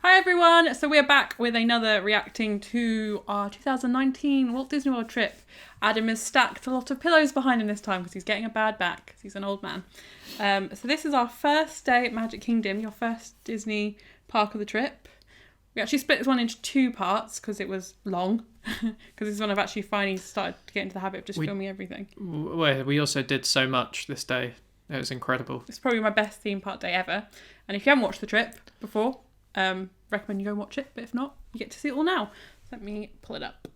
Hi everyone! So we're back with another reacting to our 2019 Walt Disney World trip. Adam has stacked a lot of pillows behind him this time because he's getting a bad back because he's an old man. So this is our first day at Magic Kingdom, your first Disney park of the trip. We actually split this one into two parts because it was long. Because this is when I've actually finally started to get into the habit of just filming everything. We also did so much this day. It was incredible. It's probably my best theme park day ever. And if you haven't watched the trip before, recommend you go and watch it. But if not, you get to see it all now. Let me pull it up.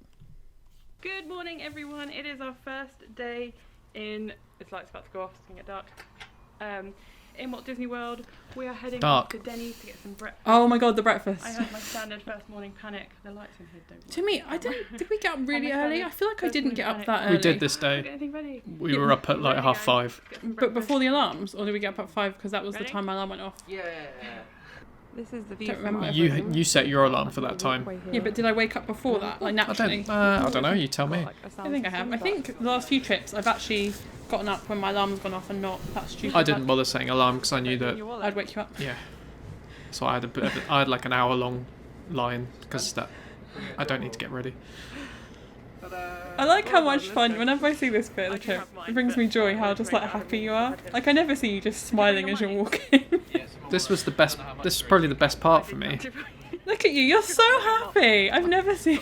Good morning, everyone. It is our first day in... It's light's about to go off. It's going to get dark. In Walt Disney World, we are heading off to Denny's to get some breakfast. Oh my god, the breakfast. I had my standard first morning panic. The lights in here don't work. To me, I didn't... Did we get up really early? I feel like I didn't get up that early. We did this day. We were up at like 5:30. But before the alarms? Or did we get up at 5 because that was the time my alarm went off? Yeah. This is the view. Don't remember. You set your alarm for that time. Yeah, but did I wake up before that, like naturally? I don't know. You tell me. I think I have. I think the last few trips I've actually gotten up when my alarm's gone off and not that stupid. I didn't bother setting alarm because I knew that I'd wake you up. Yeah. So I had like an hour long line because I don't need to get ready. I like how much fun, whenever I see this bit of the trip, it brings me joy how just like happy you are. Like I never see you just smiling as you're walking. This was the best. This is probably the best part for me. Look at you, you're so happy. I've never seen...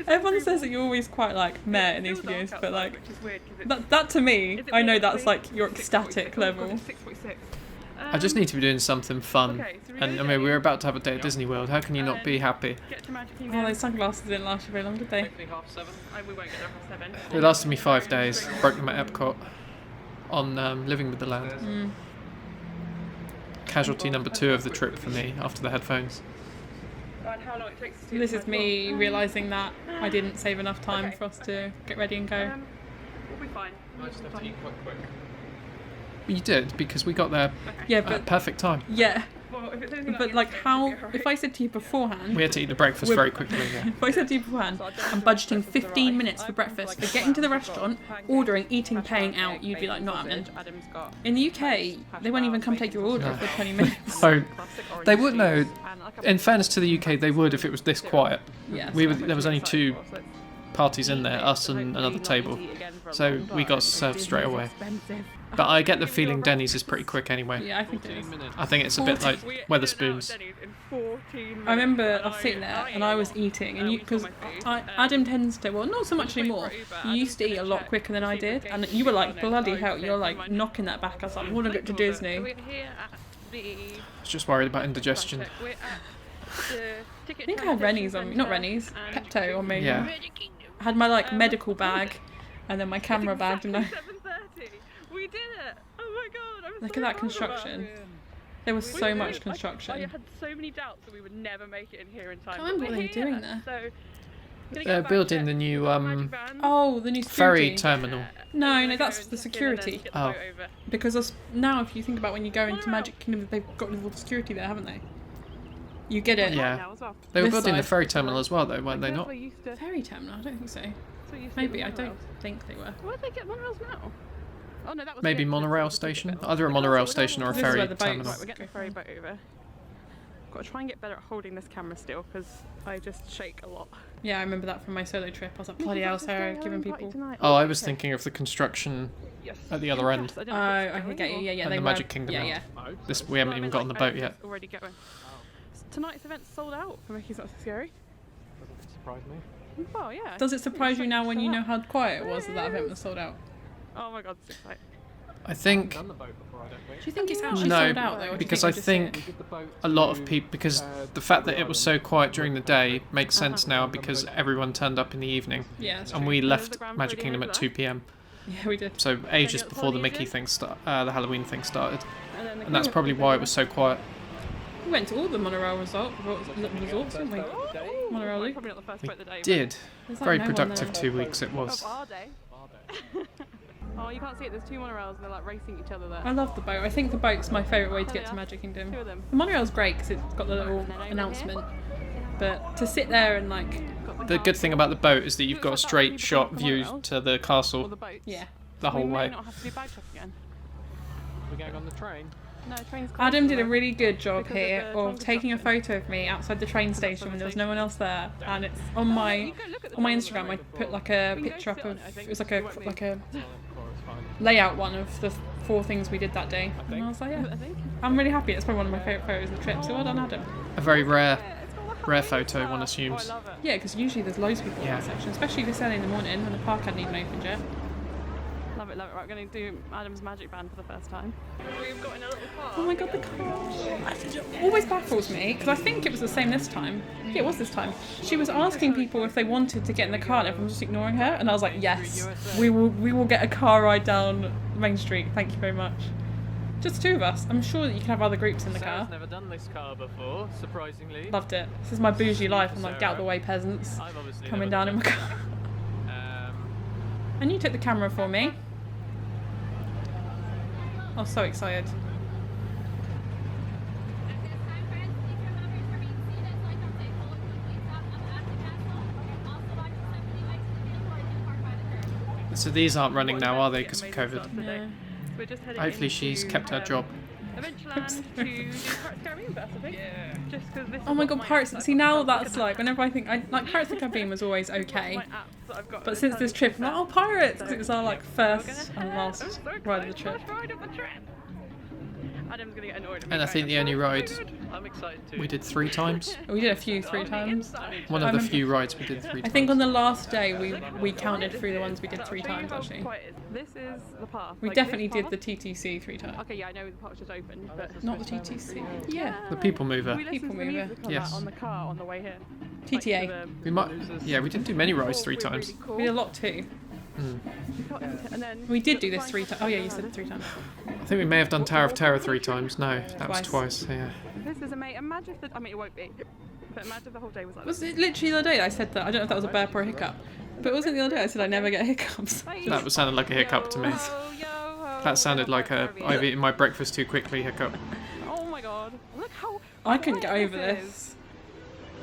Everyone says that you're always quite like meh in these videos, but like that to me, I know that's like your ecstatic level. I just need to be doing something fun. And I mean, we're about to have a day at Disney World. How can you not be happy? Oh, those sunglasses didn't last you very long, did they? It lasted me 5 days. Broke them at Epcot on Living with the Land. Casualty number 2 of the trip for me after the headphones. This is me realising that I didn't save enough time for us to get ready and go. We'll be fine. You did, because we got there at perfect time. Yeah. But like how, if I said to you beforehand... We had to eat the breakfast very quickly, yeah. If I said to you beforehand, I'm budgeting 15 minutes for breakfast, for getting to the restaurant, ordering, eating, paying out, you'd be like, not happening. In the UK, they won't even come take your order for 20 minutes. So, they would know, in fairness to the UK, they would if it was this quiet. Yeah, There was only 2 parties in there, us and another table. So we got served straight away. But I get the feeling Denny's is pretty quick anyway. Yeah, I think it is. I think it's a bit like Wetherspoons. I remember I was sitting there and I was eating, and because Adam tends to, well, not so much anymore. You used to eat a lot quicker than I did, and you were like, bloody hell, you're like knocking that back. I was like, I want to get to Disney. I was just worried about indigestion. I think I had Rennie's on me, not Rennie's, Pepto on me. Yeah. I had my like medical bag, and then my camera bag, didn't I? We did it! Oh my god, Look at that construction. There was so much I construction. had so many doubts that we would never make it in here in time. I can't remember what they were doing there. So, They're building the new Oh, the new ferry security. terminal. No, that's the security. Oh. Because now, if you think about when you go into Magic Kingdom, they've got all the security there, haven't they? You get it. Yeah. They were This building the side. ferry terminal as well, though, weren't they not? Ferry terminal? I don't think so. Maybe, I don't think they were. Where did they get monorails now? Oh no, that was Maybe monorail station? Either a monorail station or a This is where ferry the boats- terminal. Right, we're getting the ferry boat over. Got to try and get better at holding this camera still because I just shake a lot. Yeah, I remember that from my solo trip. I was like, bloody hell, Sarah, giving people... Oh, I was thinking of the construction at the other end. Oh, I can get you. Yeah, And they the were. Magic Kingdom. Yeah, one. We haven't even got on the boat yet. Already going. Tonight's event's sold out for Mickey's Not So Scary. Doesn't surprise me. Well, yeah. Does it surprise you now when you know how quiet it was that event was sold out? Oh my god, it's exciting. I think... Do you think it's actually No, sold out though? Or do you because think I we just see it? think a lot of people... Because the fact that it was so quiet during the day makes sense now because everyone turned up in the evening. Yeah, that's And true. we left Magic Kingdom at 2 p.m. Yeah, we did. So ages before the Mickey thing the Halloween thing started. And that's probably why it was so quiet. We went to all the monorail resorts, didn't we? Monorail Loop. Probably not the first boat of the day. but- Did. There's like Very no one productive there. 2 weeks it was. Of our day. Oh, you can't see it. There's 2 monorails and they're like racing each other there. I love the boat. I think the boat's my favourite way to get to Magic Kingdom. 2 of them. The monorail's great because it's got the little announcement. But to sit there and like, The good thing about the boat is that you've got a straight shot view to the Or castle the boats. yeah. the whole we may way. not have to do bag check again. We're going on the train. No, train's closed Adam did a though. really good job Because of here the of time taking a disruption. photo of me outside the train station when there was no one else there, and it's on You my can go look at the on my time Instagram. I already. put like a We can go picture up sit on of it, I think. it was like You a won't be- like a layout one of the 4 things we did that day, and I was like, yeah, I think. I'm really happy. It's probably one of my favourite photos of the trip. So well done, Adam. A very rare, Yeah, it's got the rare highest photo, stuff. one Oh, assumes. I love it. Yeah, because usually there's loads of people in Yeah. that section, especially this early in the morning when the park hadn't even opened yet. Love it, love it. Right, we're going to do Adam's Magic Band for the first time. We've got in a little car. Oh my god, the car! It always baffles me because I think it was the same this time. Yeah, it was this time. She was asking people if they wanted to get in the car, and everyone was just ignoring her. And I was like, yes, we will get a car ride down Main Street. Thank you very much. Just 2 of us. I'm sure that you can have other groups in the car. Sarah's never done this car before, surprisingly. Loved it. This is my bougie life. I'm like, get out of the way, peasants. I've obviously Coming never down in my done car. it. And you took the camera for me. I was so excited. So these aren't running now, are they, because of COVID? Yeah. We're just heading Hopefully she's into, kept her job. Adventureland to do Pirates of the Caribbean first, I think. Yeah. Just because this Oh is my what god, my Pirates. apps See, I've now got. that's like, whenever I think, like Pirates of the Caribbean was always okay. My apps that I've got But are since this telling trip, me I'm like, oh, that. Pirates! Because So, it was our like we're gonna first and head- last I'm so ride of the excited. trip. First ride of the trip. Adam's gonna get annoyed at me. And I think the only ride I'm excited too. we did 3 times. We did a few 3 times. One I of the remember- few rides we did 3 times. I think on the last day we counted through the ones we did 3 I'll show you times how actually. quiet it is. This is the path. We Like, definitely this did the path- TTC 3 times. Okay, yeah, I know the park's just open, but Not the TTC. Yeah. The People Mover. we listened People to the Mover. music on Yes. that on the car on the way here. TTA. Like, We might. Yeah, we didn't do many rides 3 really times. cool. We did a lot too. And then We did do the this 3 times. Oh yeah, you said it 3 times. I think we may have done Tower of Terror 3 times. No, that was Twice. twice. Yeah. This is amazing. Imagine if the, I mean, it won't be, but imagine if the whole day was like Was this. it literally the other day that I said that? I don't know if that was a burp or a hiccup. But wasn't it the other day I said I never get hiccups? Bye. That was sounded like a hiccup to me. Yo, yo, ho, That sounded like a Caribbean. I've eaten my breakfast too quickly hiccup. Oh my god! Look how. I couldn't get quiet over is. this.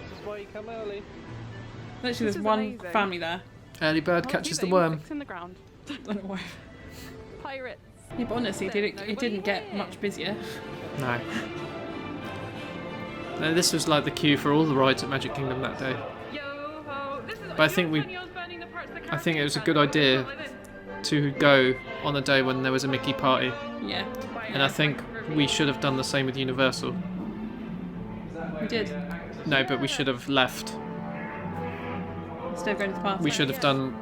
This is why you come early. Literally, This there's is one amazing. family there. Early bird Oh, catches you the got worm. insects in the ground. I don't know why. Pirates. Yeah, but honestly, There's it didn't nobody get here. much busier. No. No, this was like the queue for all the rides at Magic Kingdom that day. Yo ho! This is. But I think we- I think it was a good idea to go on a day when there was a Mickey party, Yeah, and I think we should have done the same with Universal. we did. No, but we should have left. Instead of going to the party. We should have done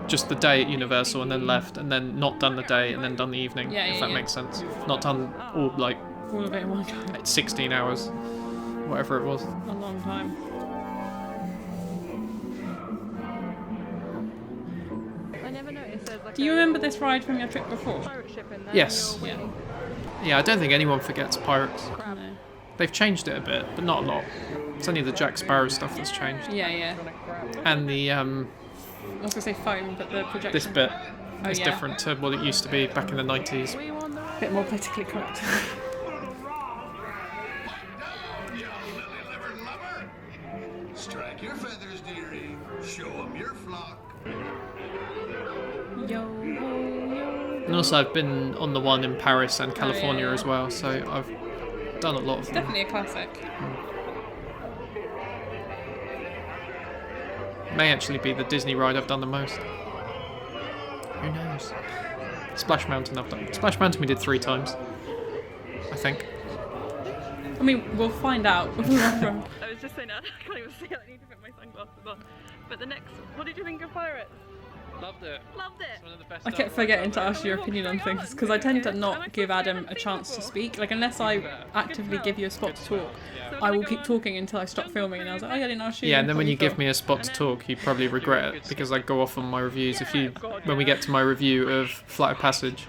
just the day at Universal and then left, and then not done the day and then done the evening. Yeah, if yeah, that yeah. makes sense. Not done all like all of it in one go. 16 hours, whatever it was. A long time. I never noticed there's like Do you remember this ride from your trip before? pirate ship in there? Yes. Yeah. Yeah, I don't think anyone forgets Pirates. No. They've changed it a bit, but not a lot. It's only the Jack Sparrow stuff that's changed, Yeah, yeah. and the I was gonna say foam, but the projection. this bit Oh, is yeah. different to what it used to be back in the 90s. We won the A bit more politically correct. Strike your feathers, dearie. Show 'em your flock. Yo, yo. And also, I've been on the one in Paris and California yeah. as well, so I've done a lot of them. Definitely a classic. May actually be the Disney ride I've done the most. Who knows? Splash Mountain I've done. Splash Mountain we did 3 times, I think. I mean, we'll find out. I was just saying that. I can't even see it. I need to put my sunglasses on. But the next, what did you think of Pirates? Loved it. Loved it. It's one of the best I kept forgetting to ask your opinion on things because I tend to not give Adam a chance to speak. Like, unless I actively give you a spot to talk, I will keep talking until I stop filming. And I was like, oh, yeah, I didn't ask you. Yeah, and then when How you give felt? me a spot to talk, you probably regret it because I go off on my reviews. If you, when we get to my review of Flight of Passage,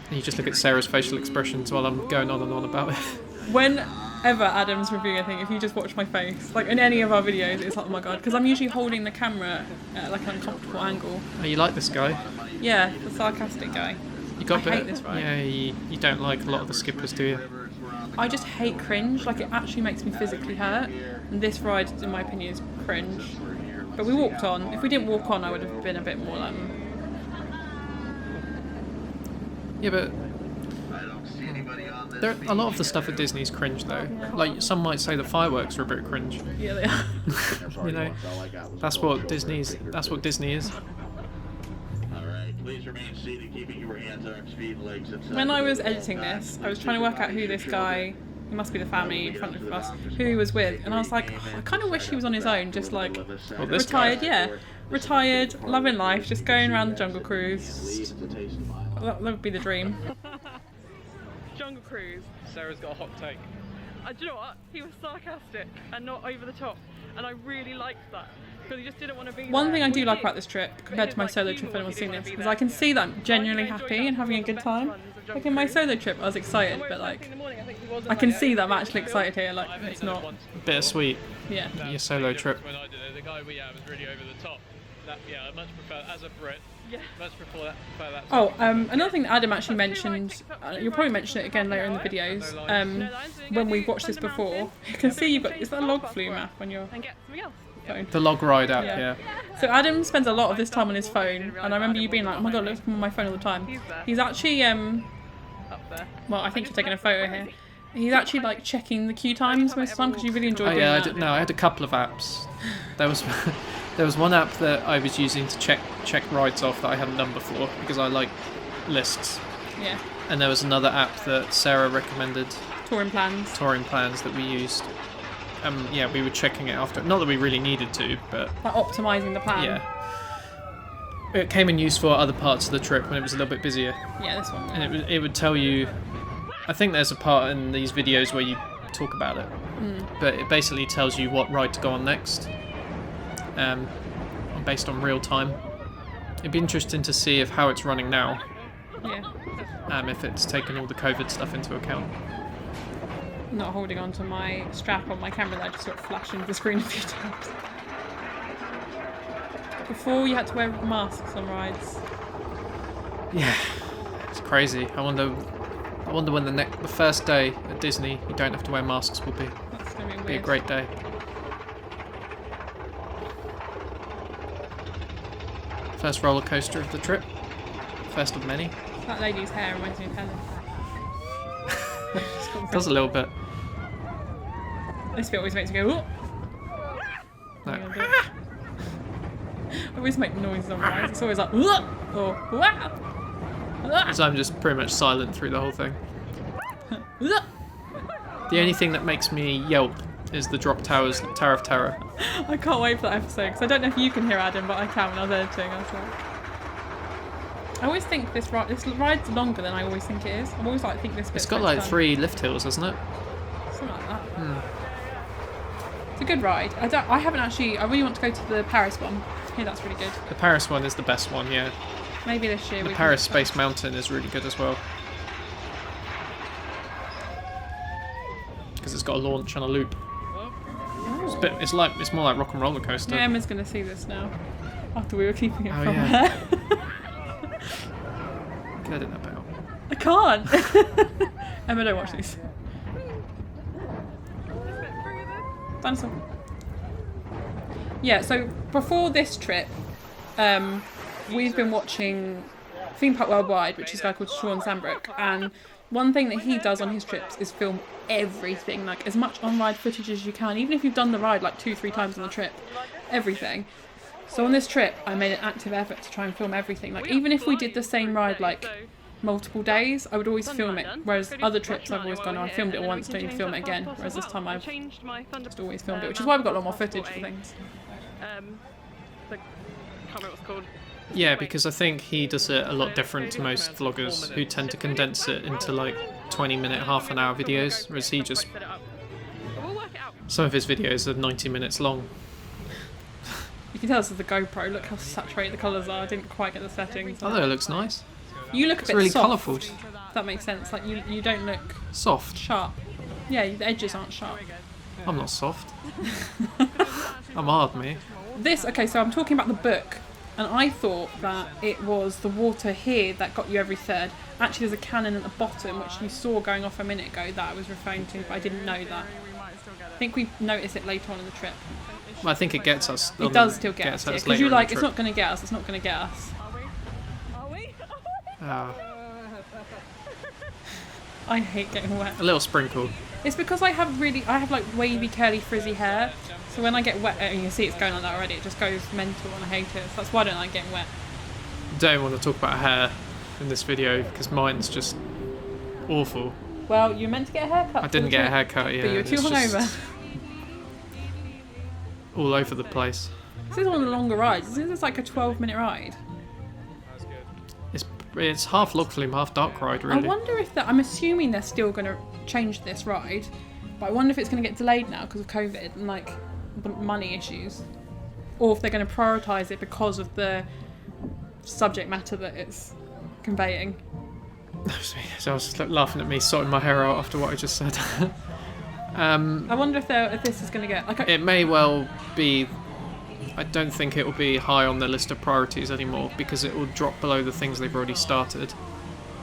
and you just look at Sarah's facial expressions while I'm going on and on about it. Whenever Adam's reviewing a thing, if you just watch my face, like in any of our videos, it's like, oh my god, because I'm usually holding the camera at like an uncomfortable angle. Oh, you like this guy? Yeah, the sarcastic guy. You got I a bit. hate this ride. Yeah, you don't like a lot of the skippers, do you? I just hate cringe. Like, it actually makes me physically hurt. And this ride, in my opinion, is cringe. But we walked on. If we didn't walk on, I would have been a bit more like. Yeah, but anybody on this There, a lot of the stuff at Disney's cringe though. Like some might say the fireworks are a bit cringe. Yeah, they are. You know, that's what Disney is. Alright, please remain seated, keeping your hands, arms, feet, and legs inside. When I was editing this, I was trying to work out who this guy, he must be the family in front of us, who he was with, and I was like, oh, I kind of wish he was on his own, just like Well, this guy. retired, yeah, retired, loving life, just going around the Jungle Cruise. That would be the dream. Jungle Cruise. Sarah's got a hot take. Do you know what? He was sarcastic and not over the top, and I really liked that because he just didn't want to be. One there. thing I do We like did. about this trip compared to my His, solo like, trip, if humour anyone's he seen didn't this, wanna be is I can there. see that I'm genuinely I enjoyed happy that. and having a One of the good best time. runs of Jungle Like in my Cruise. solo trip, I was excited, Although but it was like first thing in the morning, I think he wasn't, I can like, see that I'm overly actually chill. excited here. Like I've it's done it not. once. Bittersweet. Yeah. Your solo trip. When I did it, the guy we had was really over the top. That, yeah, I much prefer, as a Brit, Yeah. much prefer that. Oh, another thing that Adam actually mentioned, you'll probably mention it again later in the videos. When we watched this before, you can see you've got is that a log flume app on your And get something else. phone. The log ride app, Yeah. yeah. So Adam spends a lot of his time on his phone, and I remember you being like, "Oh my god, look at my phone all the time." He's actually Up there. well, I think you're taking a photo here. He's actually like checking the queue times most of the time because you really enjoy Oh doing yeah, that. I had a couple of apps. There was there was one app that I was using to check rides off that I hadn't done before because I like lists. Yeah, And there was another app that Sarah recommended, touring plans. touring plans, that we used. Yeah, we were checking it after. Not that we really needed to, but Like optimising the plan. yeah. It came in use for other parts of the trip when it was a little bit busier. Yeah, this one. And it would tell you. I think there's a part in these videos where you talk about it, but it basically tells you what ride to go on next, based on real time. It'd be interesting to see if how it's running now, Yeah. if it's taken all the COVID stuff into account. Not holding on to my strap on my camera that just sort of flashed into the screen a few times. Before you had to wear masks on rides. Yeah, it's crazy. I wonder when the first day at Disney you don't have to wear masks will be. That's gonna be weird. Be a great day. First roller coaster of the trip. First of many. That lady's hair reminds me of Helen. Does a little bit. This bit always makes me go, "Whoa!" No. I always make noises on rides. It's always like, "Whoa!" or "Wow!" Because I'm just pretty much silent through the whole thing. The only thing that makes me yelp is the Drop Towers Tower of Terror. I can't wait for that episode because I don't know if you can hear Adam, but I can when I was editing. I was like, I always think this ride's longer than I always think it is. I always like think this bit's It's got quite like fun. 3 lift hills, hasn't it? Something like that. It's a good ride. I haven't actually. I really want to go to the Paris one. I hear that's really good. The Paris one is the best one, yeah. Maybe this year. The we Paris can... Space Mountain is really good as well. Because it's got a launch and a loop. It's more like Rock and Roller Coaster. Yeah, Emma's gonna see this now. After we were keeping it Oh, from yeah. her. Can edit that bit out. I can't. Emma, don't watch these. Dinosaur. Yeah, so before this trip, we've been watching Theme Park Worldwide, which is a guy called Sean Sandbrook, and one thing that he does on his trips is film everything, like as much on-ride footage as you can, even if you've done the ride like 2-3 times on the trip, everything. So on this trip, I made an active effort to try and film everything. Like even if we did the same ride like multiple days, I would always film it. Whereas other trips I've always gone, oh, I filmed it once, don't need to film it again. Whereas this time I've just always filmed it, which is why we've got a lot more footage for things. I can't remember what it's called. Yeah, because I think he does it a lot different to most vloggers who tend to condense it into like 20-minute, half an hour videos, whereas he just... Set it up. We'll work it out. Some of his videos are 90 minutes long. You can tell this is the GoPro. Look how saturated the colours are. I didn't quite get the settings. Although it looks nice. You look a It's bit really soft. colourful. If that makes sense. Like you don't look Soft. sharp. Yeah, the edges aren't sharp. I'm not soft. I'm hard, mate. Okay, so I'm talking about the book, and I thought that it was the water here that got you every third. Actually, there's a cannon at the bottom, which you saw going off a minute ago, that I was referring to, but I didn't know that. I think we noticed it later on in the trip. Well, I think it gets us. It does still get us, later because you're in the like, it's trip. not going to get us, it's not going to get us. Are we? Ah. I hate getting wet. A little sprinkle. It's because I have like wavy, curly, frizzy hair. So when I get wet, and you see it's going like that already, it just goes mental and I hate it. So that's why I don't like getting wet. Don't want to talk about hair in this video because mine's just awful. Well, you meant to get a haircut. I didn't get a haircut, yeah. But you were too hungover. All over the place. This is one of the longer rides. This is like a 12-minute ride. It's half log flume, half dark ride, really. I wonder if I'm assuming they're still going to change this ride, but I wonder if it's going to get delayed now because of COVID and like money issues, or if they're going to prioritise it because of the subject matter that it's conveying. So I was just laughing at me, sorting my hair out after what I just said. I wonder if this is going to get like. It may well be. I don't think it will be high on the list of priorities anymore because it will drop below the things they've already started.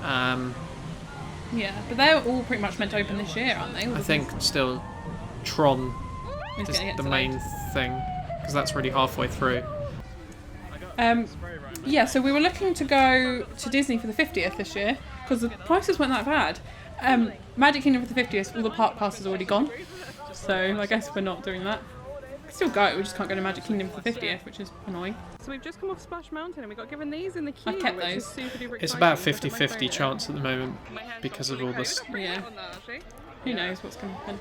Yeah, but they're all pretty much meant to open this year, aren't they? I think still Tron is the main thing because that's already halfway through. Yeah, so we were looking to go to Disney for the 50th this year because the prices weren't that bad. Magic Kingdom for the 50th, all the park passes are already gone, so I guess we're not doing that. Still go, we just can't go to Magic Kingdom for the 50th, which is annoying. So we've just come off Splash Mountain and we got given these in the queue. I kept which is those. super duper It's exciting. about Look at my 50-50 photo. chance at the moment My hair's because not of all fully this. coated. Yeah. On that, actually. Who knows what's going to happen?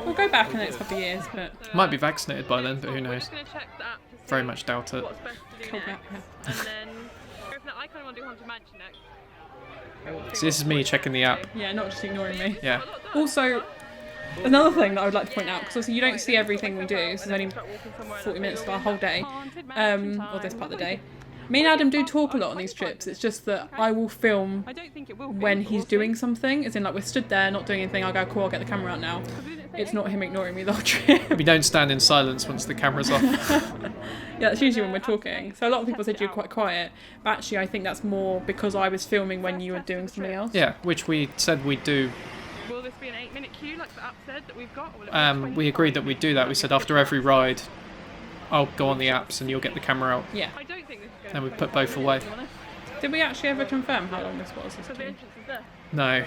We'll go back in the next couple of years, but Might be vaccinated by then, but who We're knows? just going to check the app to see Very much doubt it. what's best to do Cool, next. yeah. And then go from that. I kind of want to do Haunted Mansion next. So this is me checking the app. yeah, not just ignoring me. Yeah. Also, another thing that I would like to point out, because obviously you don't see everything we do, this is only 40 minutes of our whole day, or this part of the day. Me and Adam do talk a lot on these trips, it's just that I will film I don't think it will be, when but he's we'll doing see. something, as in like we're stood there not doing anything, I'll go, cool, I'll get the camera out now. It's not him ignoring me the whole trip. We don't stand in silence once the camera's off. Yeah, that's usually when we're talking. So a lot of people said you're quite quiet, but actually I think that's more because I was filming when you were doing something else. Yeah, which we said we'd do. Will this be an 8-minute queue like the app said that we've got? Or will it be 20? We agreed that we'd do that. We said after every ride, I'll go on the apps and you'll get the camera out. Yeah. I don't think this is going And to we put both away. Did we actually ever confirm how long this was? So the entrance is there. No.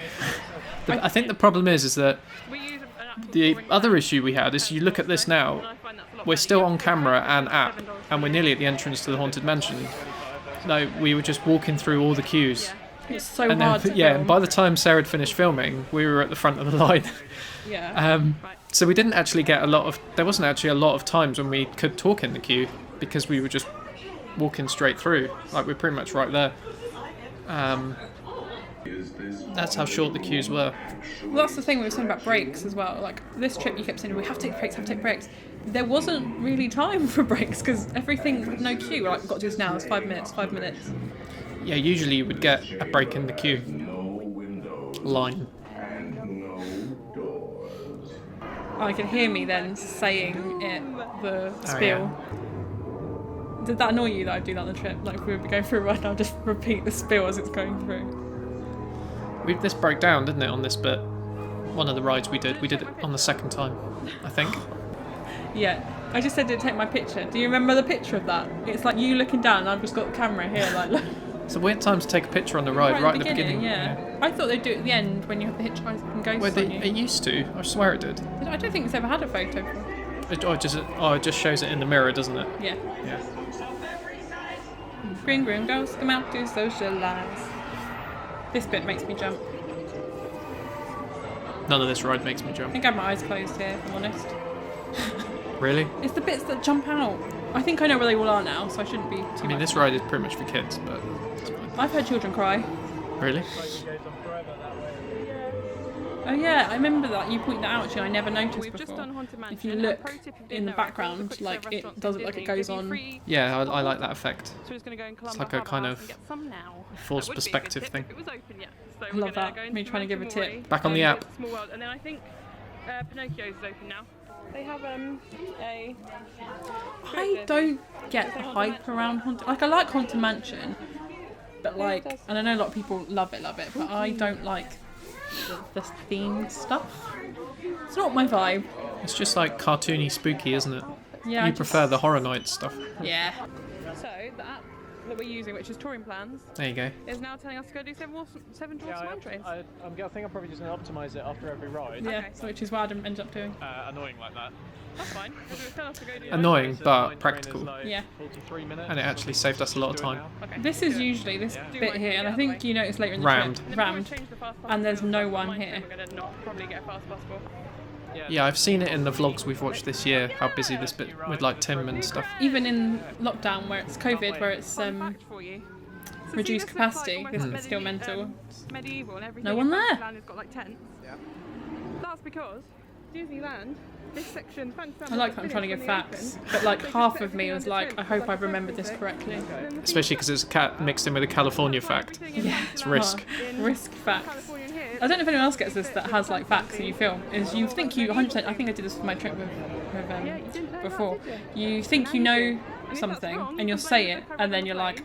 I think the problem is that We use an app called the Ring other Light. issue we had is you look at this And now, I find that's a lot we're better. still You on have to camera pay and app, $7 and we're nearly at the entrance to the Haunted Mansion. No, we were just walking through all the queues. It's so And hard then, to yeah, film. and by the time Sarah had finished filming, we were at the front of the line. Yeah. So we didn't actually get there wasn't actually a lot of times when we could talk in the queue because we were just walking straight through. Like, we're pretty much right there. That's how short the queues were. Well, that's the thing we were saying about breaks as well. Like, this trip you kept saying, we have to take breaks, have to take breaks. There wasn't really time for breaks because everything with no queue. We're like, we've got to do this now, it's 5 minutes, 5 minutes. Yeah, usually you would get a break in the queue line. I could hear me then saying it, the spiel. Did that annoy you that I do that on the trip? Like, if we would be going through a ride, I'll just repeat the spiel as it's going through. This broke down, didn't it, on this bit? One of the rides we did it on the second time, I think. Yeah, I just said to take my picture. Do you remember the picture of that? It's like you looking down and I've just got the camera here, like, look. It's a weird time to take a picture on the ride, right at the beginning. Yeah. I thought they'd do it at the end when you have the hitchhiking ghost Well, on you. it used to. I swear it did. I don't think it's ever had a photo before. It just shows it in the mirror, doesn't it? Yeah. Yeah. Green ghosts come out to socialise. This bit makes me jump. None of this ride makes me I jump. think I have my eyes closed here, if I'm honest. Really? It's the bits that jump out. I think I know where they all are now, so I shouldn't be too I mean, much. this ride is pretty much for kids, but it's fine. I've heard children cry. Really? Oh yeah, I remember that. You pointed that out actually, I never noticed We've before. just done Haunted Mansion. If you and look pro tip, if you in didn't the know, if you background, look at like, the it restaurants does in look like it Disney, goes give you on. free Yeah, I like that popcorn. effect. So we're just going to go in Columbus like a Harbour kind House of and get some now. forced That would be a good perspective tip thing. if it was open yet. So I we're love gonna that. go Me into trying to give a Mansion tip. Mori, Back on the app. Small World, and then I think Pinocchio's is open now. They have a. I don't get the hype around Haunted. Like, I like Haunted Mansion, but like, and I know a lot of people love it, but I don't like the theme stuff. It's not my vibe. It's just like cartoony, spooky, isn't it? Yeah. You I prefer just- the Horror Nights stuff. Yeah. So the app that we're using, which is Touring Plans, There you go. is now telling us to go do seven Dwarfs Wine Trays. I think I'm probably just going to optimise it after every ride. Yeah, Okay. so which is what Adam ended up doing. Annoying like that. That's fine. Because it was telling us to go do Annoying, So but mine practical. train is like Yeah. 43 minutes. And it actually saved us a lot of time. Okay. This is usually this bit here, and I think you notice later in the Rammed. trip, And then we're gonna rammed. change the fast pass and there's to no the one line, here. so we're going to not probably get a fast pass for. Yeah, I've seen it in the vlogs we've watched this year, how busy this bit with like Tim and stuff. Even in lockdown, where it's COVID, where it's Fun fact for you. So reduced see, this looks capacity, like this almost bit's still mental. Medieval and everything. No one in there. Fantasyland has got like tents. That's because Disneyland, this section, Fantasyland. I like that I'm trying to give facts, but like half of me was like, I hope I've remembered this correctly. Especially because it's mixed in with a California fact. Yeah, It's risk. Risk facts. I don't know if anyone else gets this that has like facts that you film. Is you think you 100%. I think I did this for my trip with before. You think you know something and you'll say it, and then you're like,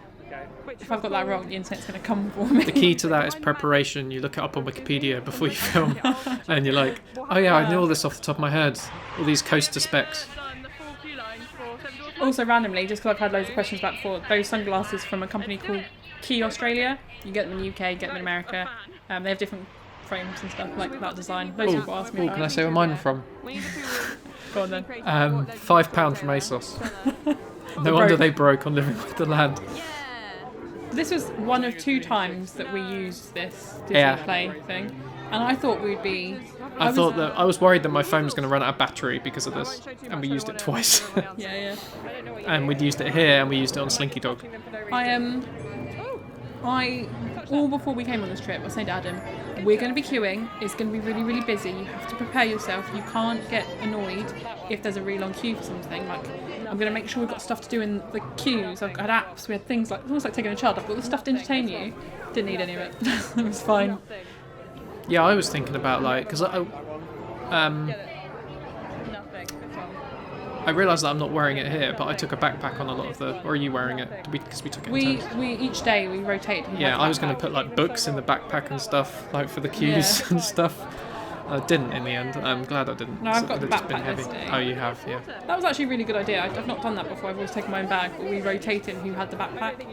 if I've got that wrong, the internet's going to come for me. The key to that is preparation. You look it up on Wikipedia before you film, and you're like, oh yeah, I know all this off the top of my head. All these coaster specs. Also, randomly, just because I've had loads of questions about before, those sunglasses from a company called Key Australia. You get them in the UK, get them in America. They have different frames and stuff like that design. Loads of people ask me Oh, about can I it. say where mine are from? Go on then. £5 from ASOS. No wonder they broke on Living with the Land. This was one of 2 times that we used this Disney Yeah. Play thing, and I thought we'd be. I was worried that my phone was going to run out of battery because of this, and we used it twice. Yeah. And we'd used it here, and we used it on Slinky Dog. I all before we came on this trip, I was saying to Adam, we're going to be queuing. It's going to be really, really busy. You have to prepare yourself. You can't get annoyed if there's a really long queue for something. Like, I'm going to make sure we've got stuff to do in the queues. I've got apps. We had things like, almost like taking a child. I've got the stuff to entertain you. Didn't need any of it. It was fine. Yeah, I was thinking about like, because I realised that I'm not wearing it here, but I took a backpack on a lot of the. Or are you wearing it? Because we took it. In turns. We each day we rotate. Yeah, I was going to put like books in the backpack and stuff, like for the queues Yeah. and stuff. I didn't in the end. I'm glad I didn't. No, I've It got the would've just been backpack heavy. this day. Oh, you have, yeah. That was actually a really good idea. I've not done that before. I've always taken my own bag, but we rotated who had the backpack.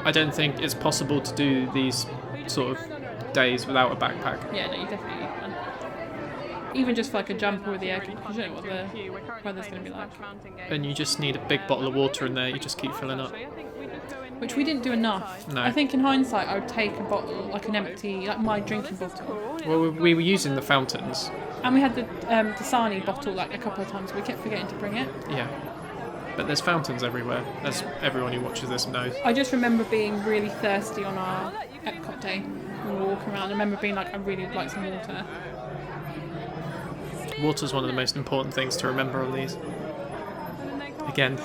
I don't think it's possible to do these sort of days without a backpack. Yeah, no, you definitely can. Even just for like a jumper with the air conditioner, you don't know what the weather's going to be like. And you just need a big bottle of water in there. You just keep filling up. Which we didn't do enough. No. I think in hindsight I would take a bottle, like an empty, like my drinking bottle. Well, we were using the fountains. And we had the Dasani bottle like a couple of times. We kept forgetting to bring it. Yeah. But there's fountains everywhere, as everyone who watches this knows. I just remember being really thirsty on our Epcot day. We were walking around. I remember being like, I really would like some water. Water's one of the most important things to remember on these. Again,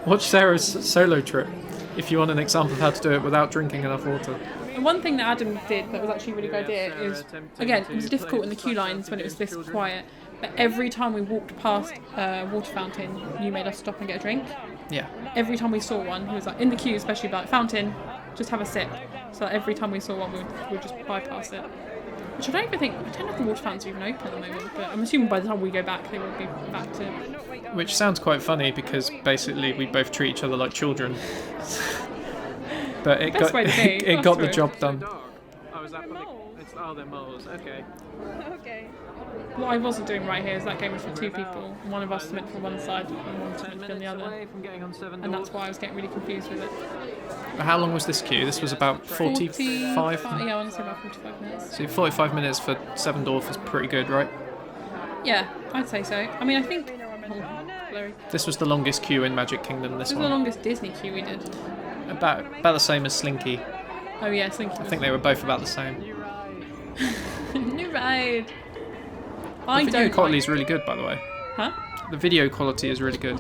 watch Sarah's solo trip if you want an example of how to do it without drinking enough water. And one thing that Adam did that was actually a really good idea is, again, it was difficult in the queue lines when it was this quiet, but every time we walked past a water fountain, you made us stop and get a drink. Yeah. Every time we saw one, he was like, in the queue especially, like, fountain, just have a sip. So every time we saw one, we would just bypass it. Which I don't know if the water fountains are even open at the moment, but I'm assuming by the time we go back, they will be back to... Which sounds quite funny because basically we both treat each other like children. But it Best got way to be, it got the that's job done. Oh, is that for the... they're moles, okay. What I wasn't doing right here is that game was for 2 people. One of us was meant for one side and one was meant to be on the other. From getting on 7 And that's why I was getting really confused with it. How long was this queue? This was about 45. Yeah, I want to say about 45 minutes. So 45 minutes for Seven Dwarfs is pretty good, right? Yeah, I'd say so. I mean, I think... Blurry. This was the longest queue in Magic Kingdom. This This was the one longest Disney queue we did. about the same as Slinky. Oh yeah, Slinky. I think they were both about the same. New ride. The I video don't quality like... is really good, by the way. Huh? The video quality is really good.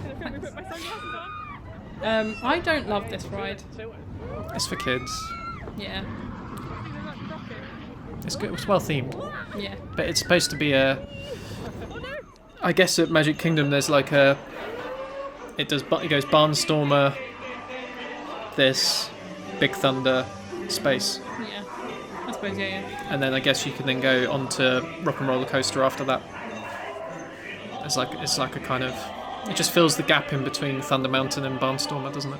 I don't love this ride. It's for kids. Yeah. It's good. It's well themed, Yeah. but it's supposed to be a. I guess at Magic Kingdom there's like a. It goes Barnstormer, this, Big Thunder, Space, Yeah. I suppose, yeah. and then I guess you can then go on to Rock and Roller Coaster after that. It's like a kind of. It just fills the gap in between Thunder Mountain and Barnstormer, doesn't it?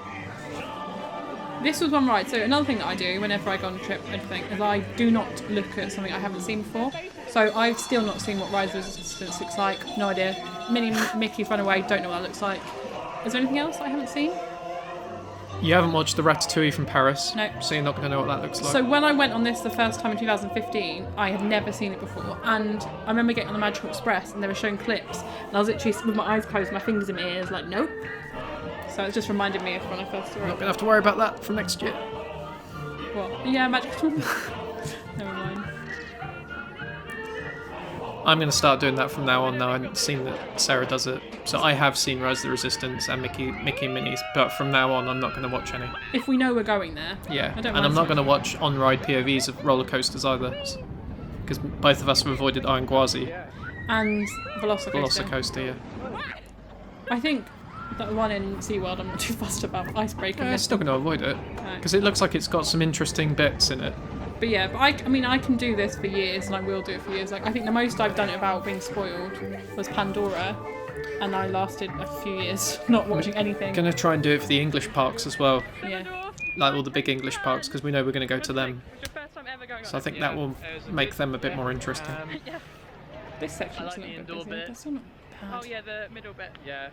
This was one ride. So another thing that I do whenever I go on a trip, anything, is I do not look at something I haven't seen before. So I've still not seen what Rise of Resistance looks like. No idea. Mickey's Run Away. Don't know what that looks like. Is there anything else I haven't seen? You haven't watched the Ratatouille from Paris, No. so you're not going to know what that looks like. So when I went on this the first time in 2015, I had never seen it before, and I remember getting on the Magical Express and they were showing clips, and I was literally with my eyes closed, my fingers in my ears, like nope. So it just reminded me of when I first saw Not it. going to have to worry about that from next year. What? Yeah, Magical. Never mind. I'm going to start doing that from now on. Now I've seen that Sarah does it, so I have seen Rise of the Resistance and Mickey and Minnie's, but from now on I'm not going to watch any. If we know we're going there. Yeah, I don't and I'm mind not going to seeing watch on-ride POVs of roller coasters either, because both of us have avoided Iron Gwazi. And Velocicoaster. Velocicoaster, yeah. I think that one in SeaWorld I'm not too fussed about. Icebreaker. I'm still going to avoid it, because it looks like it's got some interesting bits in it. But yeah, but I mean, I can do this for years, and I will do it for years. Like, I think the most I've done it about being spoiled was Pandora, and I lasted a few years not watching anything. Going to try and do it for the English parks as well, Yeah. like all the big English parks, because we know we're going to go to them. It's your first time ever going on So I it. think that will make them a bit more interesting. This section's I like a the little bit indoor busy. bit. That's not bad. Oh yeah, the middle bit. Yeah,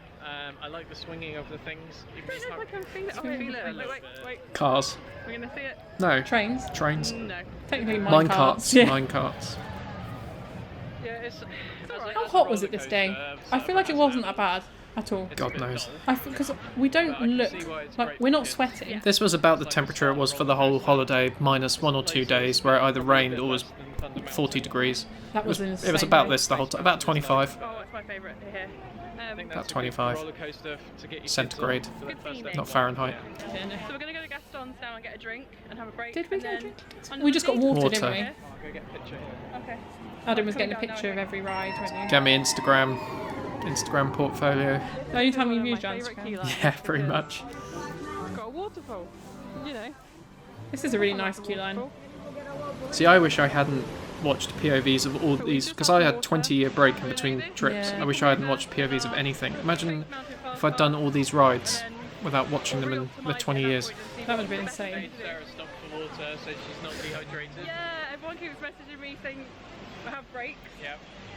I like the swinging of the things. Even It if looks you like can't- I'm feeling it. Oh, wait, wait. Cars. We're gonna see it. No. Trains. Trains. No. Technically Mine minecarts. carts. Yeah. Mine carts. Yeah, it's alright. How hot was it this day? I feel like it wasn't that bad at all. God knows. Because we don't look like we're not sweating. This was about the temperature it was for the whole holiday, minus 1 or 2 days where it either rained or was 40 degrees. That was It was about this the whole time, about 25 Oh, it's my favourite here. About 25 centigrade, Good theming. not Fahrenheit. So we're gonna go to Gaston's now and get a drink and have a break. Did we and get a then drink? under We just got the sea- water, Water. didn't Yeah. Go get a picture. Okay. we? Adam was getting a Coming down picture now, of every ride, weren't you? Get me Instagram portfolio. The only time you've One of used my your favourite key Instagram. lines. Yeah, pretty much. It's got a waterfall. You know. This is a really nice queue line. See, I wish I hadn't watched POVs of all these, because I had 20-year break in between trips. Yeah. I wish I hadn't watched POVs of anything. Imagine if I'd done all these rides without watching them in the 20 years. That would have been insane. Sarah stopped for water, so she's not dehydrated. Yeah, everyone keeps messaging me saying we have breaks. Yeah.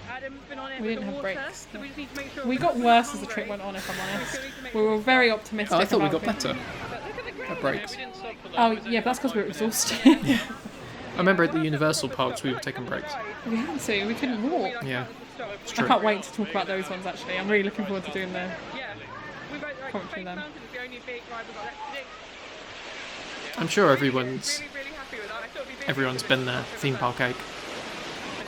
Adam's been on it We with didn't the have water, breaks, so we just need to make sure. We we're got not worse as the hungry. trip went on, if I'm honest. So we need to make We sure were very optimistic. Oh, I thought we got about better But look at the grade. at breaks. We didn't stop for Oh, long. yeah, but that's because we were exhausted. I remember at the Universal parks we were taking breaks. We had to, we couldn't walk. Yeah. I true. can't wait to talk about those ones actually. I'm really looking forward to doing the. Yeah. We both like Commentary Space them. Mountain is the only big ride we've got left to do. I'm sure everyone's Really happy with that. I thought it'd be big. everyone's been there. Theme park ache.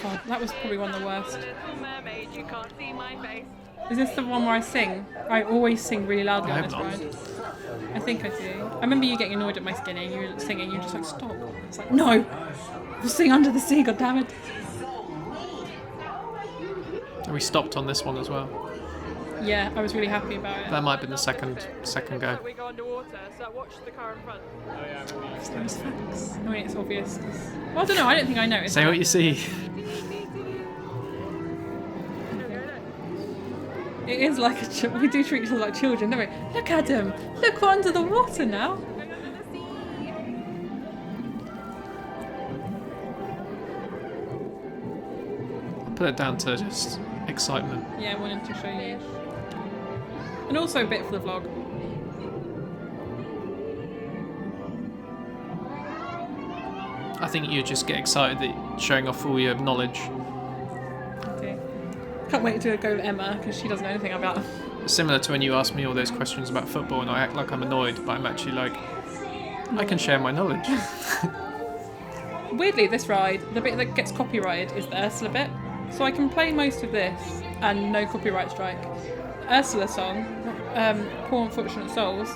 God, that was probably one of the worst. Little mermaid, you can't see my face. Is this the one where I sing? I always sing really loudly I on hope this ride. I think I do. I remember you getting annoyed at my singing. You were singing. You were just like, stop. It's like, no, we'll sing Under the Sea. God damn it. We stopped on this one as well. Yeah, I was really happy about it. That might have been the second go. We go underwater, so watch the car in front. It was facts. I mean, it's obvious. Well, I don't know. I don't think I noticed. Say what you see. It is like we do treat each other like children, don't we? Look, Adam. Look, we're under the water now. Put it down to just excitement. Yeah, I wanted to show you. And also a bit for the vlog. I think you just get excited that showing off all your knowledge. Okay. Can't wait to go with Emma because she doesn't know anything about. Similar to when you ask me all those questions about football and I act like I'm annoyed, but I'm actually like, I can share my knowledge. Weirdly, this ride, the bit that gets copyrighted is the Ursula bit. So I can play most of this and no copyright strike. The Ursula song, Poor Unfortunate Souls,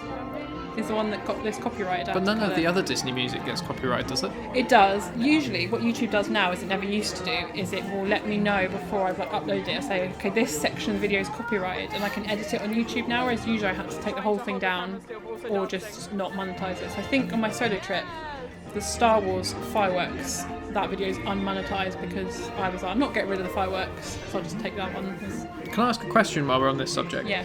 is the one that got this copyrighted. But none of the other Disney music gets copyrighted, does it? It does. Usually, what YouTube does now, is it never used to do, is it will let me know before I've uploaded it. I say, okay, this section of the video is copyrighted, and I can edit it on YouTube now. Whereas usually I have to take the whole thing down or just not monetize it. So I think on my solo trip, the Star Wars fireworks, that video is unmonetized because I was like, I'm not getting rid of the fireworks, so I'll just take that one. 'cause- Can I ask a question while we're on this subject? yeah.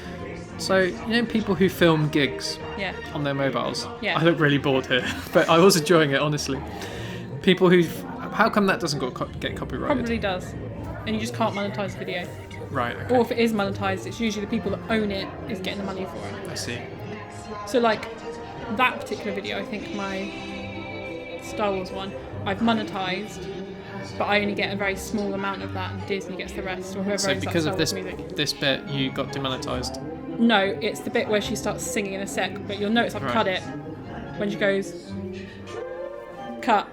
So, you know people who film gigs Yeah. on their mobiles? Yeah. I look really bored here, but I was enjoying it, honestly. People who... How come that doesn't get copyrighted? Probably does. And you just can't monetize the video. Right, okay. Or if it is monetized, it's usually the people that own it is getting the money for it. I see. So like that particular video, I think my Star Wars one, I've monetized, but I only get a very small amount of that, and Disney gets the rest, or whoever So owns that because Star of Wars music. this bit, you got demonetized. No, it's the bit where she starts singing in a sec, but you'll notice I've Right. cut it when she goes cut.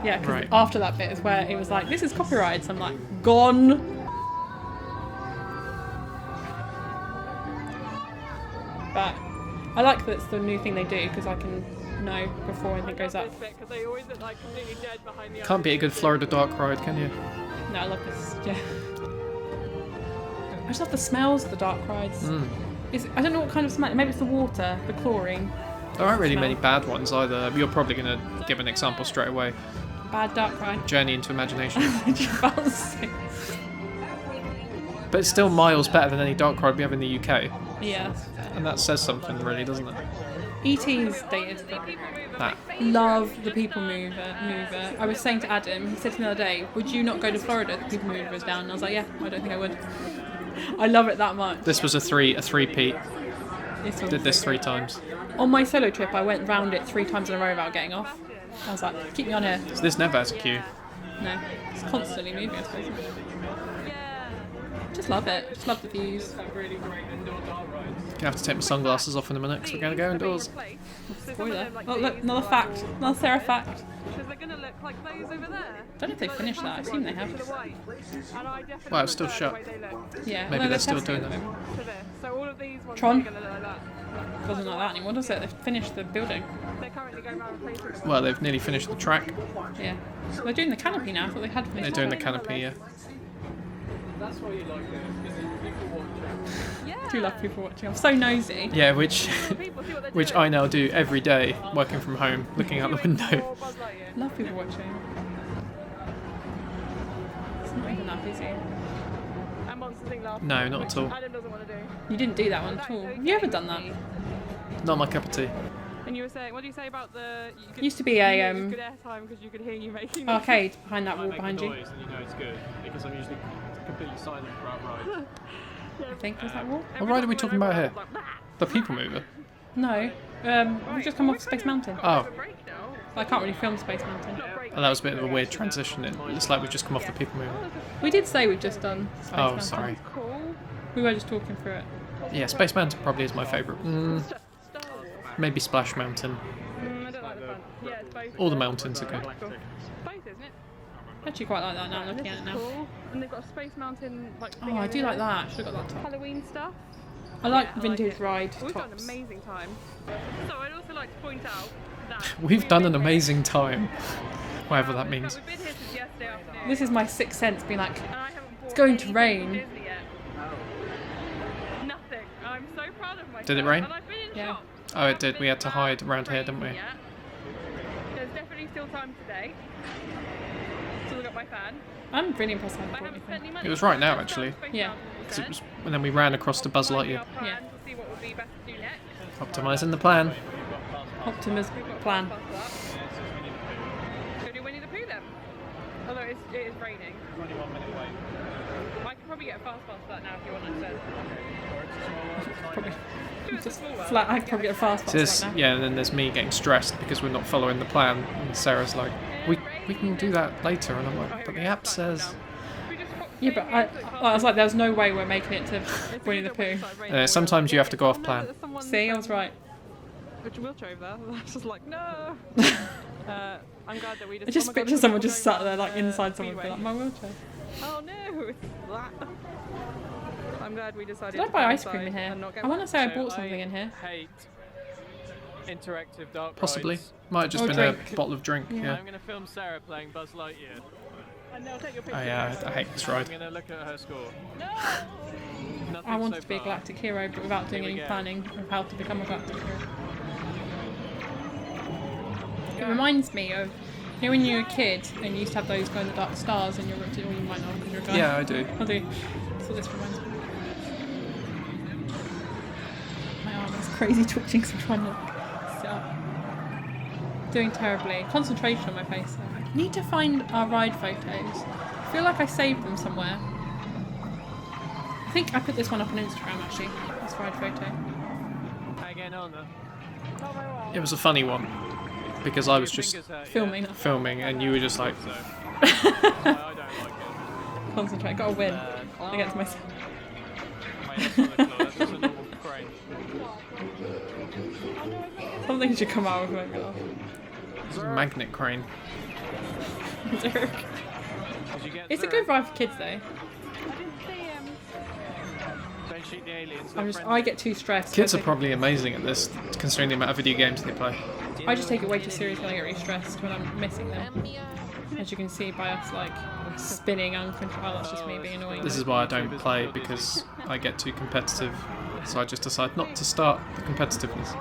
Yeah, because Right. after that bit is where it was like, this is copyright, so I'm like, gone. But I like that it's the new thing they do, because I can know before anything goes up. Because they always look like completely dead behind the Can't beat a good Florida dark ride, can you? No, I love this, yeah. I just love the smells of the dark rides. I don't know what kind of smell, maybe it's the water, the chlorine. There aren't really Smell. many bad ones either. You're probably going to give an example straight away. Bad dark ride. Journey into Imagination. Fancy. But it's still miles better than any dark ride we have in the UK. Yeah. And that says something, really, doesn't it? E.T.'s dated, but That. love the People Mover. I was saying to Adam, he said to me the other day, would you not go to Florida if the People Mover was down? And I was like, yeah, I don't think I would. I love it that much. This was a three-peat. This one Did was this so 3 good. times. On my solo trip, I went round it 3 times in a row without getting off. I was like, keep me on here. So this never has a queue. No, it's constantly moving, I suppose. Just love it. Just love the views. Gonna have to take my sunglasses off in a minute because we're gonna go indoors. Spoiler. Oh, look, another fact. Another Sarah fact. Because they're going to look like those over there. Don't know if they've finished that. I assume they have. To the white. And I definitely Well, it's still prefer shut. the way they look Yeah. Maybe although they're still testing doing it. that. to this. So all of these ones Tron? are going to look like that. Doesn't like that anymore, does it? They've finished the building. They're currently going around replacing them. Well, they've nearly finished the track. Yeah. They're doing the canopy now. I thought they had finished. They're doing the canopy, yeah. That's why you like it, because people watch it. Yeah. I do love people watching. I'm so nosy. Yeah, which People see what they're which doing. I now do every day, working from home, looking out the window. Or Buzz Lightyear. Love people watching. It's not even that busy. And Monsters Inc. last No, one, not which at all. Adam doesn't want to do. You didn't do that one at all. Have you ever done that? Not my cup of tea. And you were saying, what do you say about the? You could, Used to be a, it was good airtime because you could hear you making. Arcade behind that I wall make behind a you. noise and you know it's good, because I'm usually completely silent throughout rides. I think was that wall. What ride are we talking about here? The People Mover. No. We just come off Space Mountain. Oh, I can't really film Space Mountain. oh, that was a bit of a weird transition. It's like we've just come off the People Mover. We did say we've just done Space Oh, Mountain. sorry. Cool. We were just talking through it. Yeah, Space Mountain probably is my favourite. Maybe Splash Mountain. I don't like the front. Yeah, it's both. All the mountains are good. Both, isn't it? I actually quite like that now, looking at it now. Cool. And they've got a Space Mountain like. Oh, thing I over do like there. that. Should have got that top. Halloween stuff. I like Yeah, I like vintage it. ride We've done an tops. amazing time. So I'd also like to point out that We've done an amazing time. Whatever that means. We've been here since yesterday afternoon. This is my sixth sense being like, And I haven't bought going to anything rain. from Disney yet. Nothing. I'm so proud of myself. Did it rain? And I've been in Yeah. shops. Oh, it did. We had to hide around here, didn't we? Yet. There's definitely still time today to look at my fan. I'm really impressed I I haven't bought haven't spent anything. any money. It was right now, Just actually. Space Yeah. Mountain 'Cause it instead. was, and then we ran across to Buzz Finding Lightyear. our plan Yeah. To see what would be best to do next. Optimising the plan. Optimus plan. Bus up. Go do Winnie the Pooh then. Although it is raining. 21-minute wait. I could probably get a fast pass for that now if you wanted to. Probably. Do it Just small one. flat. I could probably get a fast So pass this, right now. yeah, and then there's me getting stressed because we're not following the plan. And Sarah's like, we can do that later. And I'm like, but the app says. We just pop Yeah, but I was like, there's no way we're making it to Winnie the Pooh. Sometimes you have to go off plan. See, I was right. Which wheelchair over there. I was just like, no. I'm glad that we just. I just oh my God, picture look, someone we're just going sat there, like round, inside someone, be Speedway. like, my wheelchair. Oh no, it's that. I'm glad we decided. Did I to buy come ice cream inside in here? and not get I want to say I So bought something in here. hate interactive dark Possibly. rides. Might have just Or been drink. a bottle of drink, yeah. I'm going to film Sarah playing Buzz Lightyear. And they'll take your Oh picture. yeah, I hate this ride. I'm going to look at her score. No. Nothing I wanted so to be a far. galactic hero, but without doing Here we any go. planning of how to become a galactic hero. It reminds me of, you know, when you were a kid and you used to have those glow in the dark stars in your room, or you might not because you're a guy. Yeah, I do. I do. That's what this reminds me of. crazy twitching, so I'm trying to sit up. Doing terribly. Concentration on my face. I need to find our ride photos. I feel like I saved them somewhere. I think I put this one up on Instagram actually. This ride photo. It was a funny one because I was just Filming. filming and you were just like, Concentrate. Got to win against myself. Something should come out of my laugh. magnet crane. Derek. It's a good ride for kids though. I get too stressed. Kids are probably amazing at this, considering the amount of video games they play. I just take it way too seriously when I get really stressed when I'm missing them. As you can see by us like spinning uncontrolled. Oh, that's just me being annoying. This is why I don't play, because I get too competitive. So I just decide not to start the competitiveness.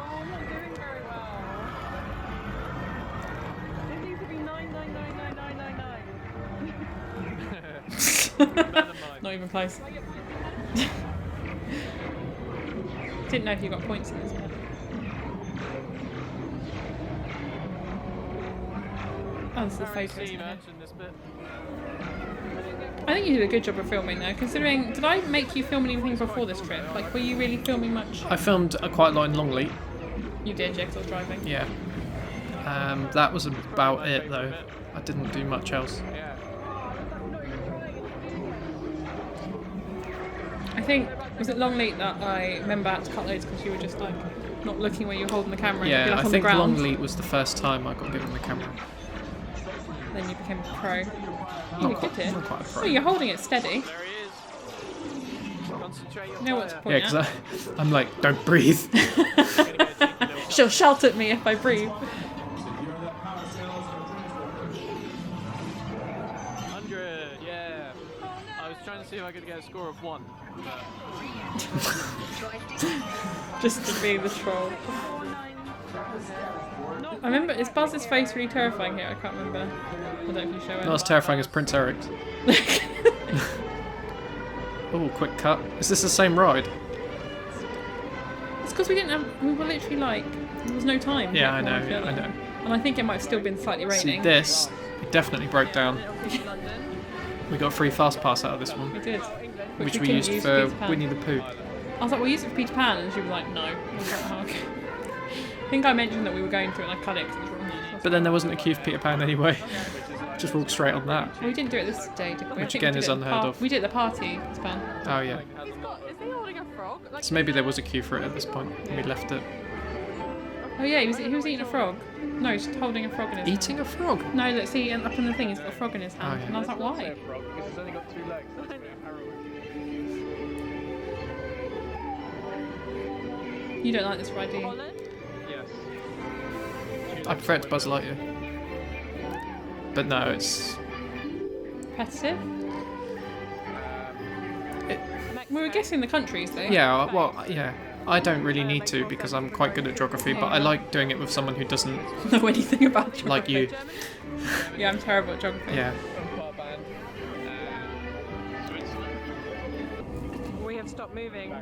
Not even close. Didn't know if you got points in this one. Oh, this is the photos. isn't it? I think you did a good job of filming though, considering, did I make you film anything before this trip? Like, were you really filming much? I filmed quite a lot in Longleat. You did, yeah, 'cause I was driving. Yeah. That was about it though. I didn't do much else. I think, was it Longleat that I remember I had to cut loads because you were just like not looking where you were holding the camera and you'd be Yeah, like I on think the ground. Longleat was the first time I got given the camera. Then you became a pro. You Not did quite, good not quite a pro. Oh, you're holding it steady. You know what to point Yeah, because I'm like, don't breathe. at. She'll shout at me if I breathe. 100, yeah. I was trying to see if I could get a score of 1. Just to be the troll. I remember, is Buzz's face really terrifying here? I can't remember. I don't know if you show it. Not as terrifying as Prince Eric's. Oh, quick cut. Is this the same ride? It's because we didn't have, we were literally like, there was no time. Yeah, like, I know, feel I like. know. And I think it might have still been slightly See, raining. this, it definitely broke down. We got a free fast pass out of this We one, did. which we couldn't used use for Peter Pan. Winnie the Pooh. I was like, we'll use it for Peter Pan, and she was like, no. I was like, oh, okay. I think I mentioned that we were going to it, and I cut it because it was wrong. But then there wasn't a queue for Peter Pan anyway. Just walked straight on that. We didn't do it this day, did we? I Which think we again did is it at the unheard of. We did it at the party, Peter Pan. Oh yeah. Is he holding a frog? Like, So maybe there was a queue for it at this point, and we left it. Oh yeah, he was eating a frog. No, he's just holding a frog in his hand. Eating a frog? No, look, see, up in the thing, he's got a frog in his hand. Oh, yeah. And I was like, why? It's only got 2 legs. That's a bit harrowing. You don't like this ride, do you? Holland? Yes. I prefer it to Buzz Lightyear. But no, it's... Repetitive? It, We were guessing the countries, though. yeah, well, yeah. I don't really need to because I'm quite good at geography, but I like doing it with someone who doesn't Know anything about geography. like you. Yeah, I'm terrible at geography. Yeah. We have stopped moving.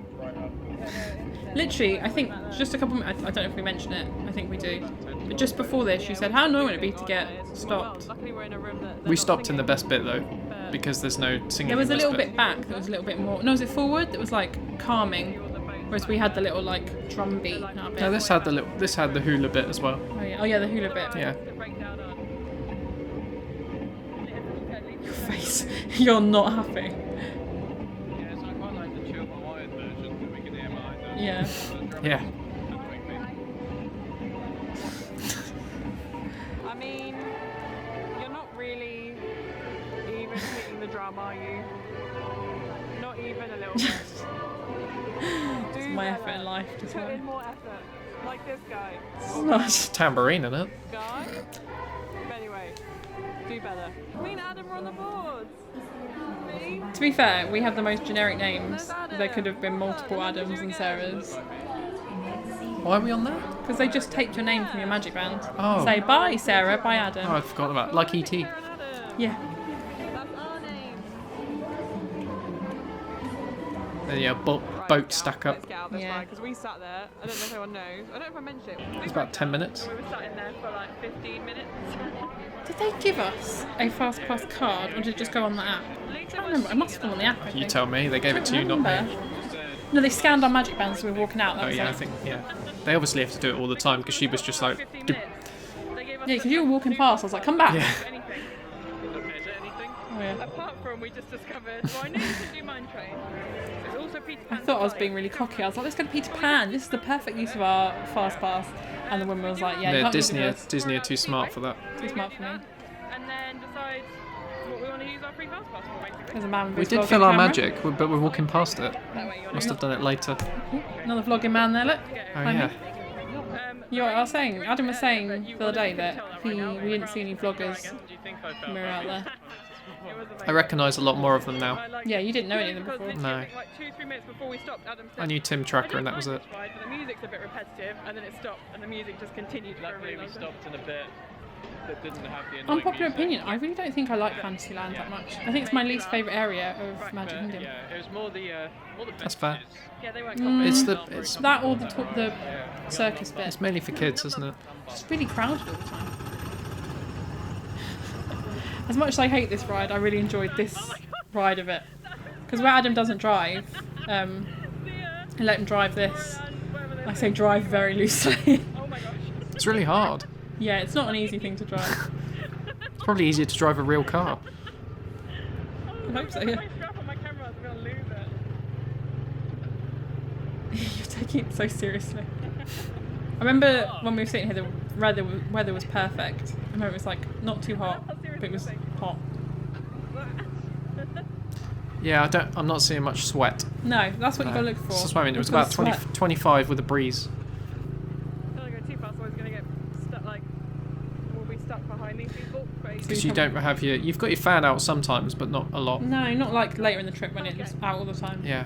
Literally, I think just a couple. I don't know if we mention it. I think we do. But just before this, you said how annoying would it be to get stopped. Luckily, we're in a room that We stopped in the best bit though, because there's no singing. There was a in this little bit back that was a little bit more. No, was it forward? That was like calming. Whereas we had the little like drum beat. Bit. No, this had the hula bit as well. Oh yeah, the hula bit. Yeah. Your face. You're not happy. Yeah, so I quite like the chill Hawaiian version that we can hear behind us. Yeah. Yeah. I mean, you're not really even hitting the drum, are you? Not even a little bit. It's my effort in life. Just Put in more effort. Like this guy. It's tambourine in it. Guy. But anyway, do better. Me and Adam were on the boards. Me? To be fair, we have the most generic names. There could have been multiple Adams and Sarahs. Why are we on that? Because they just taped your name from your magic band. Oh. Say bye Sarah, bye Adam. Oh, I'd forgotten about like E.T. Sarah and Adam. Yeah. That's our name. And yeah, boat stack up. Let's get out this Yeah. ride because we sat there. I don't know if anyone knows. I don't know if I mentioned it. It's about 10 minutes. We were sat in there for like 15 minutes. Did they give us a Fast Pass card, or did it just go on the app? I can't remember. It must have gone on the app. I You think. tell me. They gave it to you, not Remember. me. No, they scanned our magic bands as we were walking out. That Oh was yeah, it. I think They obviously have to do it all the time because she was just like, 15 "Duh." minutes. They gave us Yeah, because you were walking past. I was like, come back. Yeah. anything. Okay, is there anything? Oh, yeah. Apart from we just discovered, well, I knew you could do Mine Train. There's also Peter I Pan. thought I was being really cocky. I was like, let's go to Peter Pan. This is the perfect use of our Fast Pass. And the woman was like, yeah, you Yeah, can't use Disney it are, for this. Disney are too smart for that. Too smart for me. And then decide what we want to use our free fast pass for, basically. There's a man with We his did vlogging fill our camera. magic, but we're walking past it. That way you're Must have done it later. Another vlogging man there, look. Oh Hi, yeah. mate. You know what I was saying? Adam was saying the other day that we didn't see any vloggers Do you think I felt when we were out there. I recognise a lot more of them now. Yeah, you didn't know any of them Because before. literally, No. Like 2-3 minutes before we stopped, Adam said, I knew Tim Tracker and that was it. Ride, but the music's a bit repetitive, and then it stopped, and the music just continued for a Luckily really we long time. stopped in a bit that didn't have the annoying Unpopular music. opinion, I really don't think I like Fantasyland that much. I think it's my least favourite area of Magic But, Kingdom. yeah, it was more the That's fair. vestiges. Yeah, they weren't Mm. It's it's That or the circus bit. it's mainly for kids, isn't it? It's really crowded all the time. As much as I hate this ride, I really enjoyed this ride of it. Because where Adam doesn't drive, I let him drive this. I say drive very loosely. Oh my gosh. It's really hard. Yeah, it's not an easy thing to drive. It's probably easier to drive a real car. I hope so, yeah. My strap on my camera, I'm going to lose it. You're taking it so seriously. I remember when we were sitting here, the weather was perfect. I remember it was like not too hot, but it was hot. Yeah, I'm not seeing much sweat. No, that's what you gotta look for. That's what I mean. It was Look about for the 20, sweat. 25 with a breeze. Don't go too fast, otherwise going to get stuck, like, we'll be stuck behind these people. Crazy. Because you don't have you've got your fan out sometimes, but not a lot. No, not like later in the trip when it's out all the time. Yeah.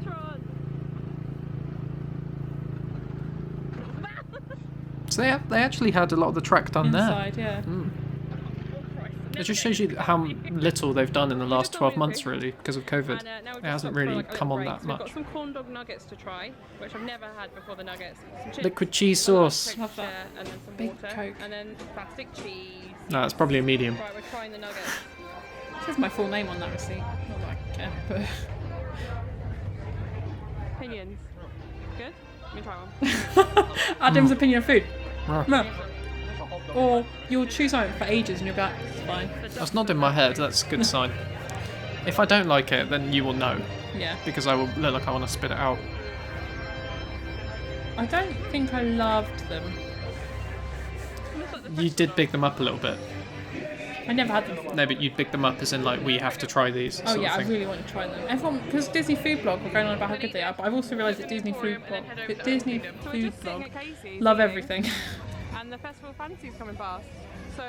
Tron. So they actually had a lot of the track done Inside, yeah. there. Mm. Oh, Christ. It just shows you how little they've done in the last 12 months, really, because of COVID. And, now we've It just hasn't stopped for, really like, a come little on break. that So we've much. got some corn dog nuggets to try, which I've never had before the nuggets. Some chips, Liquid cheese sauce. Love that. and then some Big water, Coke. and then plastic cheese. No, it's probably a medium. Right, we're trying the nuggets. It says my full name on that receipt. Not that I care, but Opinions. Good? Let me try one. Adam's opinion of food. Right. No. Or you'll choose something for ages and you'll be like, it's fine. That's not in my head. That's a good sign. If I don't like it, then you will know, Yeah. because I will look like I want to spit it out. I don't think I loved them. You did big them up a little bit. I never had them before. No, but you big them up as in like we have to try these. Oh sort yeah, of I thing. really want to try them. Everyone, because Disney Food Blog were going on about how good they are, but I've also realised that Disney Food Blog, So we're Food just sitting Blog, at Casey's love eating, everything. And the Festival of Fantasy's coming past. So,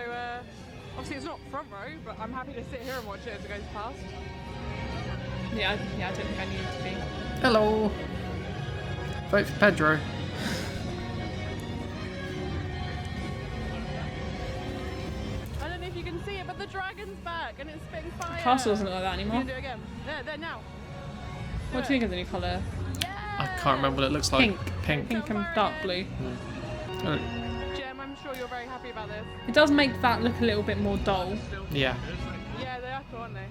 obviously it's not front row, but I'm happy to sit here and watch it as it goes past. Yeah, I don't think I needed to be. Hello. Vote for Pedro. I don't know if you can see it, but the dragon's back and it's spitting fire. Castle doesn't look like that You anymore. can do it again. There now. What do you think of the new colour? I can't remember what it looks like. Pink. Pink and dark blue. Uh, Jem, I'm sure you're very happy about this. It does make that look a little bit more dull. yeah. Yeah, they are cool, aren't they?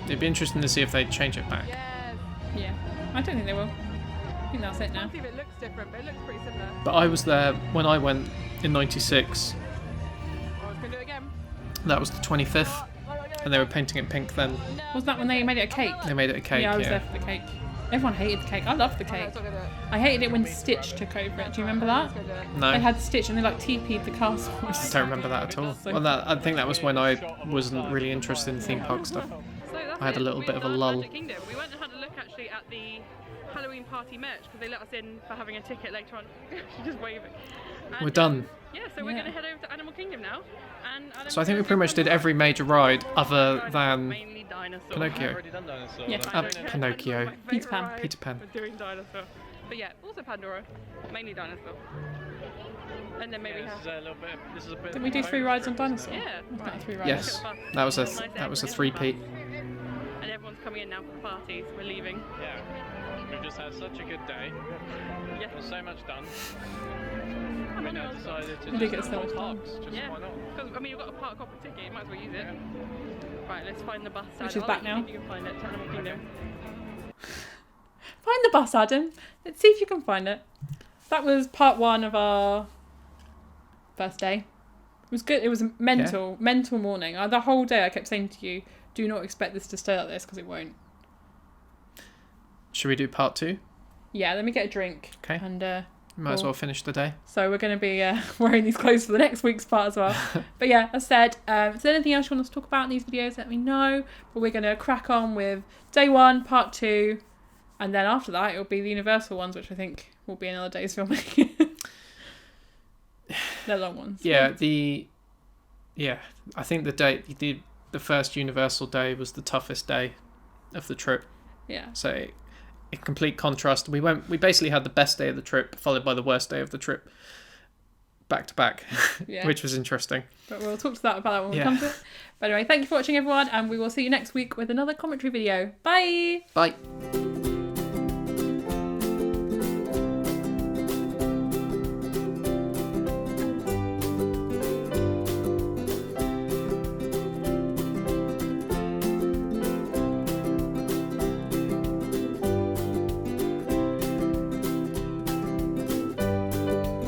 It'd be interesting to see if they change it back. Yes. Yeah. I don't think they will. I think that's it now. I'll see if it looks different, but it looks pretty similar. But I was there when I went in '96. Oh, it's gonna do it again. That was the 25th, and they were painting it pink then. Was that when they made it a cake? They made it a cake. Yeah, I was there for the cake. Everyone hated the cake. I loved the No, cake. it's not gonna do it. I hated it when Stitch took over it. Do you remember that? It's gonna do it. No, They had Stitch and they like TP'd the castle. I don't remember that at all. Well, I think that was when I wasn't really interested in theme park stuff. So that's I had a it. little We've bit of a done lull. Magic Kingdom. We went and had a look actually at the Halloween party merch because they let us in for having a ticket later on. She's just waving. And, We're done. Yeah, so we're Yeah. going to head over to Animal Kingdom now. And So I think we pretty much did every major ride other than mainly dinosaur. I've Pinocchio. already done dinosaur. Yeah. I've I done know. Pinocchio. My Peter favourite Pan. ride Peter Pan. for doing dinosaur. But yeah, also Pandora, mainly dinosaur. And then maybe Yeah, have. this is a little bit. This is a bit. Did we do 3 rides on dinosaur? Yeah. That's not 3 rides. Yes, that was a 3-peat. And everyone's coming in now for the party, so we're leaving. Yeah. We've just had such a good day. Yeah. There's so much done. I We know, now decided to We did just get so go much done. parks. Just Yeah. why not? Because, I mean, you've got a park hopper ticket, you might as well use it. Right, let's find the bus. Which Adam. is back I'll let now. you see if you can find it. Animal Kingdom. Find the bus, Adam. Let's see if you can find it. That was part 1 of our first day. It was good. It was a mental morning. The whole day I kept saying to you, do not expect this to stay like this because it won't. Should we do part 2? Yeah, let me get a drink. Okay. And Might as Cool. well finish the day. so we're going to be wearing these clothes for the next week's part as well. But yeah, as I said, if there's anything else you want us to talk about in these videos, let me know. But we're going to crack on with day 1, part 2. And then after that, it'll be the Universal ones, which I think will be another day's filming. They're long ones. Yeah, I think the first Universal day was the toughest day of the trip. Yeah. So in complete contrast, we basically had the best day of the trip followed by the worst day of the trip back to back, Yeah. which was interesting. But we'll talk about that when we Yeah. come to it. But anyway, thank you for watching, everyone, and we will see you next week with another commentary video. Bye! Bye.